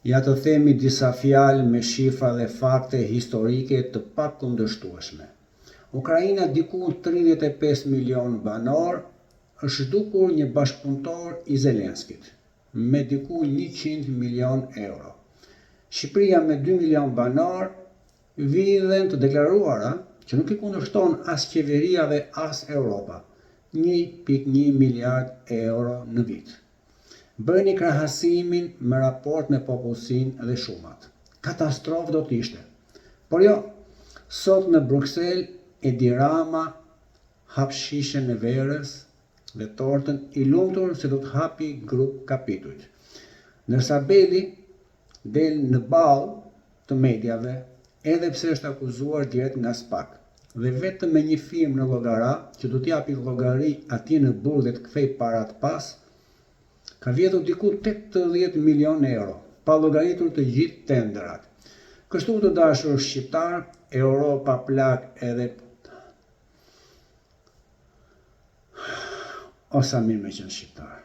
Ja të themi disa fjalë me shifra dhe fakte historike të pakundërshtueshme. Ukraina diku 35 milion banor është dukur një bashkëpunëtor i Zelenskit, me diku 100 milion euro. Shqipëria me 2 milion banor, vidhen të deklaruara që nuk I kundërshton as qeveria dhe as Europa, 1.1 miliard euro në vit. Bëni krahasimin me raport me popullsinë dhe shumat. Katastrofë do t'ishte. Por jo, sot në Bruksel Edi Rama hap shishën e verës dhe tortën I lumtur se do të hapi grup kapitujt. Ndërsa Beli del në ballë të mediave, edhe pse është akuzuar direkt nga SPAK, dhe vetëm me një firmë në llogara që do t'japi llogari atje në burg dhe të kthej parat pas, ka vjedhur diku 80 milion euro, pa llogaritur të gjithë tenderat. Kështu të dashur shqiptar, Europa plak edhe o sa mirë me qenë shqiptar.